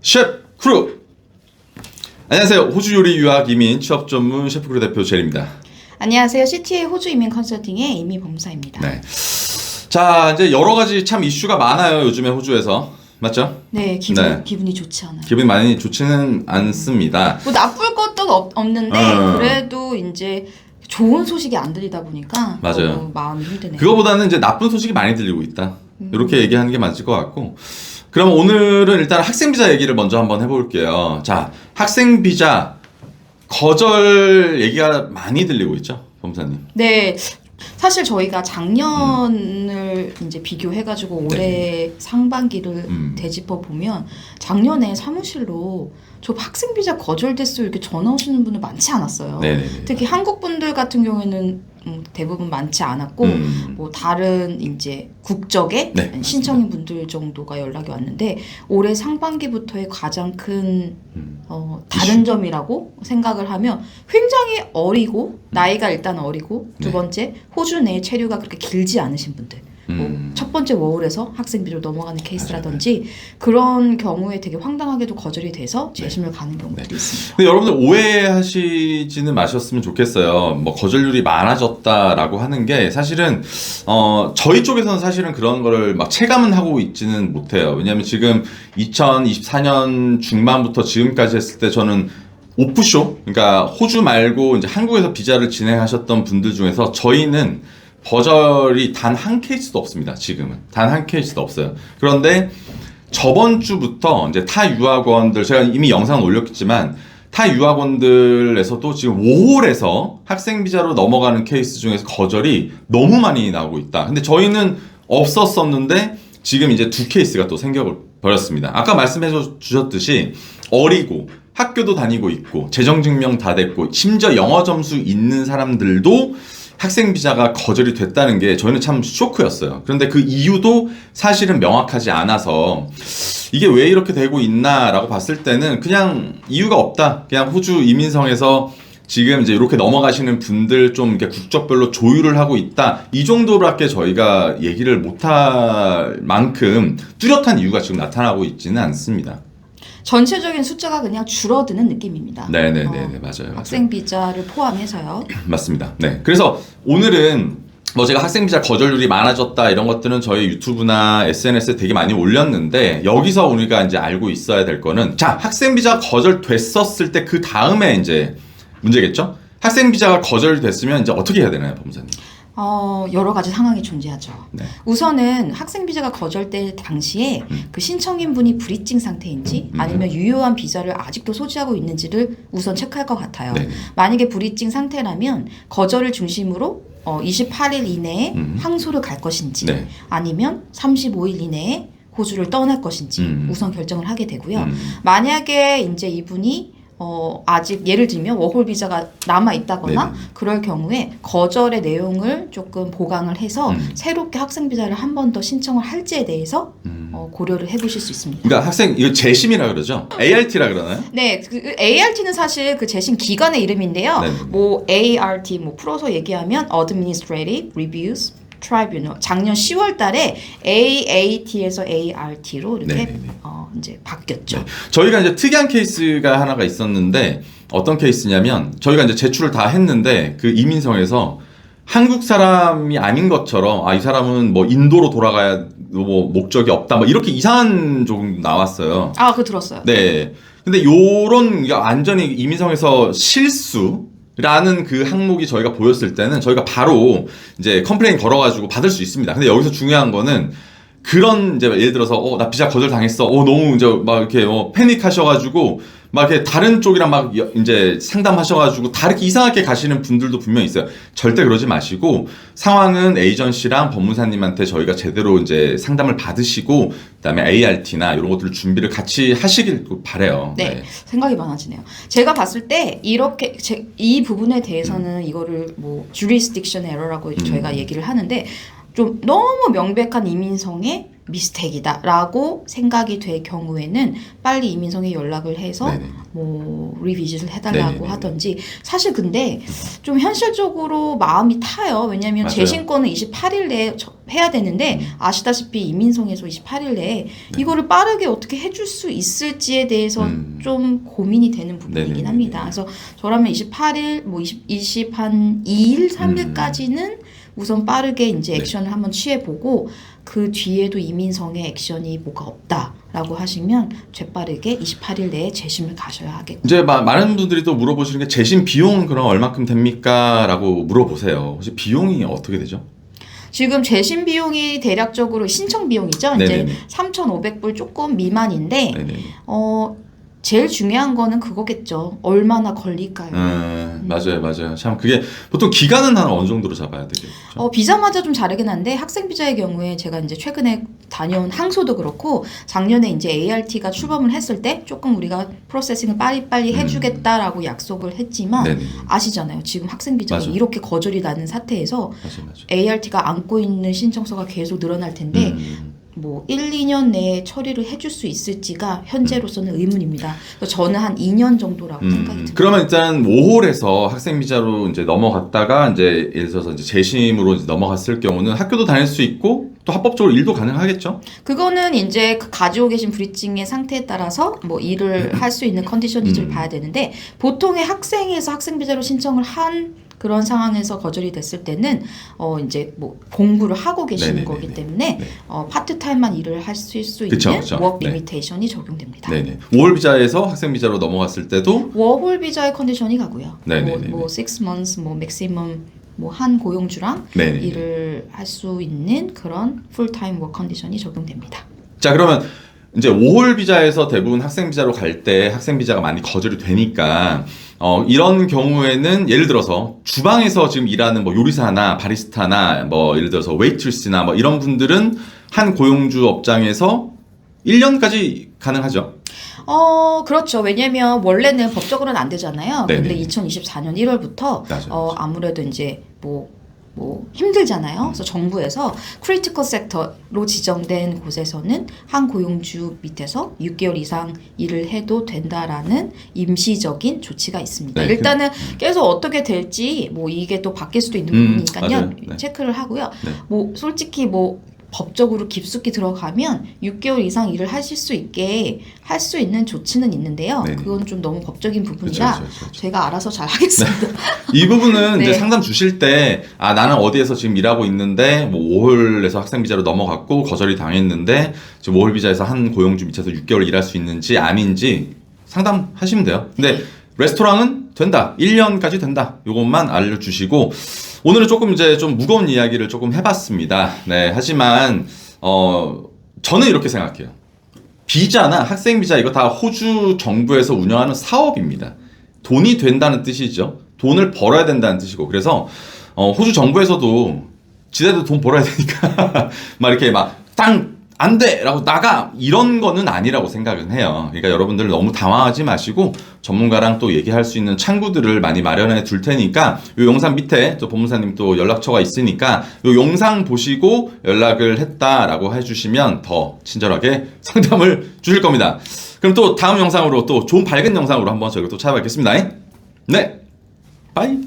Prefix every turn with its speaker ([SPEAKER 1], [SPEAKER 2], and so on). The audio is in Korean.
[SPEAKER 1] 셰프 크루! 안녕하세요. 호주 요리 유학 이민 취업 전문 셰프 크루 대표 제리입니다.
[SPEAKER 2] 안녕하세요. CTA 호주 이민 컨설팅의 이미 범사입니다.
[SPEAKER 1] 네. 자, 이제 여러 가지 참 이슈가 많아요. 요즘에 호주에서. 맞죠?
[SPEAKER 2] 네, 기분이 좋지 않아요.
[SPEAKER 1] 기분이 많이 좋지는 않습니다.
[SPEAKER 2] 뭐 나쁠 것도 없는데 그래도 이제 좋은 소식이 안 들리다 보니까
[SPEAKER 1] 맞아요.
[SPEAKER 2] 마음이 힘드네요.
[SPEAKER 1] 그거보다는 이제 나쁜 소식이 많이 들리고 있다. 이렇게 얘기하는 게 맞을 것 같고. 그럼 오늘은 일단 학생 비자 얘기를 먼저 한번 해볼게요. 자, 학생 비자 거절 얘기가 많이 들리고 있죠, 범사님.
[SPEAKER 2] 네. 사실 저희가 작년을 이제 비교해가지고 올해 상반기를 되짚어 보면 작년에 사무실로 저 학생 비자 거절됐어요 이렇게 전화 오시는 분들 많지 않았어요.
[SPEAKER 1] 네네네.
[SPEAKER 2] 특히 한국 분들 같은 경우에는 대부분 많지 않았고 뭐 다른 이제 국적의
[SPEAKER 1] 네,
[SPEAKER 2] 신청인 분들 정도가 연락이 왔는데 올해 상반기부터의 가장 큰 다른 점이라고 생각을 하면 굉장히 어리고 나이가 일단 어리고 두 번째 호주 내 체류가 그렇게 길지 않으신 분들 뭐 첫 번째 워홀에서 학생 비자로 넘어가는 케이스라든지 그런 경우에 되게 황당하게도 거절이 돼서 재심을 가는 경우들이 있습니다.
[SPEAKER 1] 근데 여러분들 오해하시지는 마셨으면 좋겠어요. 뭐 거절률이 많아졌다라고 하는 게 사실은 저희 쪽에서는 사실은 그런 거를 막 체감은 하고 있지는 못해요. 왜냐하면 지금 2024년 중반부터 지금까지 했을 때 저는 오프쇼, 그러니까 호주 말고 이제 한국에서 비자를 진행하셨던 분들 중에서 저희는 거절이 단 한 케이스도 없습니다. 지금은 단 한 케이스도 없어요. 그런데 저번 주부터 이제 타 유학원들 제가 이미 영상을 올렸겠지만 타 유학원들에서도 지금 5홀에서 학생 비자로 넘어가는 케이스 중에서 거절이 너무 많이 나오고 있다. 근데 저희는 없었었는데 지금 이제 두 케이스가 또 생겨버렸습니다. 아까 말씀해 주셨듯이 어리고 학교도 다니고 있고 재정증명 다 됐고 심지어 영어 점수 있는 사람들도 학생 비자가 거절이 됐다는 게 저희는 참 쇼크였어요. 그런데 그 이유도 사실은 명확하지 않아서 이게 왜 이렇게 되고 있나라고 봤을 때는 그냥 이유가 없다. 그냥 호주 이민성에서 지금 이제 이렇게 넘어가시는 분들 좀 이렇게 국적별로 조율을 하고 있다. 이 정도밖에 저희가 얘기를 못할 만큼 뚜렷한 이유가 지금 나타나고 있지는 않습니다.
[SPEAKER 2] 전체적인 숫자가 그냥 줄어드는 느낌입니다.
[SPEAKER 1] 네네네 맞아요.
[SPEAKER 2] 학생 비자를 포함해서요.
[SPEAKER 1] 맞습니다. 네. 그래서 오늘은 뭐 제가 학생 비자 거절률이 많아졌다 이런 것들은 저희 유튜브나 SNS에 되게 많이 올렸는데 여기서 우리가 이제 알고 있어야 될 거는 자 학생 비자 거절됐었을 때 그 다음에 이제 문제겠죠? 학생 비자가 거절됐으면 이제 어떻게 해야 되나요, 법무사님?
[SPEAKER 2] 여러 가지 상황이 존재하죠.
[SPEAKER 1] 네.
[SPEAKER 2] 우선은 학생 비자가 거절될 당시에 그 신청인 분이 불입증 상태인지 아니면 유효한 비자를 아직도 소지하고 있는지를 우선 체크할 것 같아요.
[SPEAKER 1] 네.
[SPEAKER 2] 만약에 불입증 상태라면 거절을 중심으로 28일 이내에 항소를 갈 것인지
[SPEAKER 1] 네.
[SPEAKER 2] 아니면 35일 이내에 호주를 떠날 것인지 우선 결정을 하게 되고요. 만약에 이제 이분이 아직 예를 들면 워홀 비자가 남아 있다거나
[SPEAKER 1] 네네.
[SPEAKER 2] 그럴 경우에 거절의 내용을 조금 보강을 해서 새롭게 학생 비자를 한 번 더 신청을 할지에 대해서 고려를 해보실 수 있습니다.
[SPEAKER 1] 그러니까 학생 이거 재심이라 그러죠? ART라 그러나요?
[SPEAKER 2] 네, 그 ART는 사실 그 재심 기관의 이름인데요.
[SPEAKER 1] 네네.
[SPEAKER 2] 뭐 ART 뭐 풀어서 얘기하면 Administrative Reviews Tribunal 작년 10월 달에 AAT에서 ART로 이렇게 이제 바뀌었죠.
[SPEAKER 1] 네. 저희가 이제 특이한 케이스가 하나가 있었는데 어떤 케이스냐면 저희가 이제 제출을 다 했는데 그 이민성에서 한국 사람이 아닌 것처럼 이 사람은 뭐 인도로 돌아가야 뭐 목적이 없다 뭐 이렇게 이상한 조금 나왔어요.
[SPEAKER 2] 그거 들었어요.
[SPEAKER 1] 네. 근데 요런 완전히 이민성에서 실수라는 그 항목이 저희가 보였을 때는 저희가 바로 이제 컴플레인 걸어가지고 받을 수 있습니다. 근데 여기서 중요한 거는 그런 이제 예를 들어서 나 비자 거절 당했어. 너무 이제 막 이렇게 패닉하셔가지고 막 이렇게 다른 쪽이랑 막 이제 상담하셔가지고 다르게 이상하게 가시는 분들도 분명히 있어요. 절대 그러지 마시고 상황은 에이전시랑 법무사님한테 저희가 제대로 이제 상담을 받으시고 그다음에 ART나 이런 것들을 준비를 같이 하시길 바래요.
[SPEAKER 2] 네, 생각이 많아지네요. 제가 봤을 때 이렇게 이 부분에 대해서는 이거를 뭐 jurisdiction error라고 저희가 얘기를 하는데 좀 너무 명백한 이민성의 미스테이크다라고 생각이 될 경우에는 빨리 이민성에 연락을 해서
[SPEAKER 1] 네네.
[SPEAKER 2] 뭐 리비짓을 해달라고
[SPEAKER 1] 네네네.
[SPEAKER 2] 하던지. 사실 근데 좀 현실적으로 마음이 타요. 왜냐하면
[SPEAKER 1] 맞아요.
[SPEAKER 2] 재신권은 28일 내에 해야 되는데 아시다시피 이민성에서 28일 내에 이거를 빠르게 어떻게 해줄 수 있을지에 대해서 좀 고민이 되는 부분이긴
[SPEAKER 1] 네네네네.
[SPEAKER 2] 합니다. 그래서 저라면 28일, 뭐 20한 2일, 3일까지는 우선 빠르게 이제
[SPEAKER 1] 네.
[SPEAKER 2] 액션을 한번 취해보고 그 뒤에도 이민성의 액션이 뭐가 없다라고 하시면 재빠르게 28일 내에 재심을 가셔야 하겠고.
[SPEAKER 1] 이제 많은 분들이 또 물어보시는 게 재심 비용은 그럼 얼마큼 됩니까? 라고 물어보세요. 혹시 비용이 어떻게 되죠?
[SPEAKER 2] 지금 재심 비용이 대략적으로 신청 비용이죠.
[SPEAKER 1] 네네네.
[SPEAKER 2] 이제 3,500불 조금 미만인데
[SPEAKER 1] 네네.
[SPEAKER 2] 제일 중요한 거는 그거겠죠. 얼마나 걸릴까요?
[SPEAKER 1] 맞아요. 참 그게 보통 기간은 한 어느 정도로 잡아야 되겠죠?
[SPEAKER 2] 비자마자 좀 다르긴 한데 학생 비자의 경우에 제가 이제 최근에 다녀온 항소도 그렇고 작년에 이제 ART가 출범을 했을 때 조금 우리가 프로세싱을 빨리빨리 해주겠다라고 약속을 했지만
[SPEAKER 1] 네네.
[SPEAKER 2] 아시잖아요. 지금 학생 비자가
[SPEAKER 1] 맞아.
[SPEAKER 2] 이렇게 거절이 나는 사태에서
[SPEAKER 1] 맞아요.
[SPEAKER 2] ART가 안고 있는 신청서가 계속 늘어날 텐데 뭐 1, 2년 내에 처리를 해줄 수 있을지가 현재로서는 의문입니다. 그래서 저는 한 2년 정도라고 생각이 듭니다.
[SPEAKER 1] 그러면 일단 5홀에서 학생 비자로 이제 넘어갔다가 이제 예를 들어서 이제 재심으로 이제 넘어갔을 경우는 학교도 다닐 수 있고 또 합법적으로 일도 가능하겠죠?
[SPEAKER 2] 그거는 이제 그 가지고 계신 브리징의 상태에 따라서 뭐 일을 할 수 있는 컨디션인지를 봐야 되는데 보통의 학생에서 학생 비자로 신청을 한 그런 상황에서 거절이 됐을 때는 이제 뭐 공부를 하고 계시는
[SPEAKER 1] 네네네네.
[SPEAKER 2] 거기 때문에
[SPEAKER 1] 네.
[SPEAKER 2] 파트타임만 일을 할 수 있는
[SPEAKER 1] 그쵸.
[SPEAKER 2] 워크
[SPEAKER 1] 네.
[SPEAKER 2] 리미테이션이 적용됩니다.
[SPEAKER 1] 네네. 5월 비자에서 학생 비자로 넘어갔을 때도
[SPEAKER 2] 워홀 비자의 컨디션이 가고요.
[SPEAKER 1] 네네네네.
[SPEAKER 2] 뭐 6 months, 뭐 맥시멈 뭐 한 고용주랑
[SPEAKER 1] 네네네.
[SPEAKER 2] 일을 할 수 있는 그런 풀타임 워크 컨디션이 적용됩니다.
[SPEAKER 1] 자 그러면 이제 5홀 비자에서 대부분 학생 비자로 갈 때 학생 비자가 많이 거절이 되니까 이런 경우에는 예를 들어서 주방에서 지금 일하는 뭐 요리사나 바리스타나 뭐 예를 들어서 웨이트리스나 뭐 이런 분들은 한 고용주 업장에서 1년까지 가능하죠.
[SPEAKER 2] 그렇죠. 왜냐면 원래는 법적으로는 안 되잖아요.
[SPEAKER 1] 네네.
[SPEAKER 2] 근데 2024년 1월부터
[SPEAKER 1] 맞아요.
[SPEAKER 2] 아무래도 이제 뭐 힘들잖아요. 그래서 정부에서 크리티컬 섹터로 지정된 곳에서는 한 고용주 밑에서 6개월 이상 일을 해도 된다라는 임시적인 조치가 있습니다.
[SPEAKER 1] 네,
[SPEAKER 2] 일단은 계속 어떻게 될지 뭐 이게 또 바뀔 수도 있는 부분이니까요.
[SPEAKER 1] 맞아요. 네.
[SPEAKER 2] 체크를 하고요.
[SPEAKER 1] 네.
[SPEAKER 2] 뭐 솔직히 뭐 법적으로 깊숙이 들어가면 6개월 이상 일을 하실 수 있게 할 수 있는 조치는 있는데요.
[SPEAKER 1] 네네.
[SPEAKER 2] 그건 좀 너무 법적인 부분이라
[SPEAKER 1] 그렇죠.
[SPEAKER 2] 제가 알아서 잘 하겠습니다.
[SPEAKER 1] 이 부분은
[SPEAKER 2] 네.
[SPEAKER 1] 이제 상담 주실 때 나는 어디에서 지금 일하고 있는데 뭐 5홀에서 학생 비자로 넘어갔고 거절이 당했는데 지금 5홀 비자에서 한 고용주 밑에서 6개월 일할 수 있는지 아닌지 상담하시면 돼요. 근데 레스토랑은 된다. 1년까지 된다. 요것만 알려주시고 오늘은 조금 이제 좀 무거운 이야기를 조금 해봤습니다. 네, 하지만 저는 이렇게 생각해요. 비자나 학생 비자 이거 다 호주 정부에서 운영하는 사업입니다. 돈이 된다는 뜻이죠. 돈을 벌어야 된다는 뜻이고 그래서 호주 정부에서도 지네들 돈 벌어야 되니까 막 이렇게 막 땅 안 돼! 라고 나가! 이런 거는 아니라고 생각은 해요. 그러니까 여러분들 너무 당황하지 마시고 전문가랑 또 얘기할 수 있는 창구들을 많이 마련해 둘 테니까 이 영상 밑에 또 법무사님 또 연락처가 있으니까 이 영상 보시고 연락을 했다라고 해주시면 더 친절하게 상담을 주실 겁니다. 그럼 또 다음 영상으로 또 좋은 밝은 영상으로 한번 저희가 또 찾아뵙겠습니다. 네! 빠이!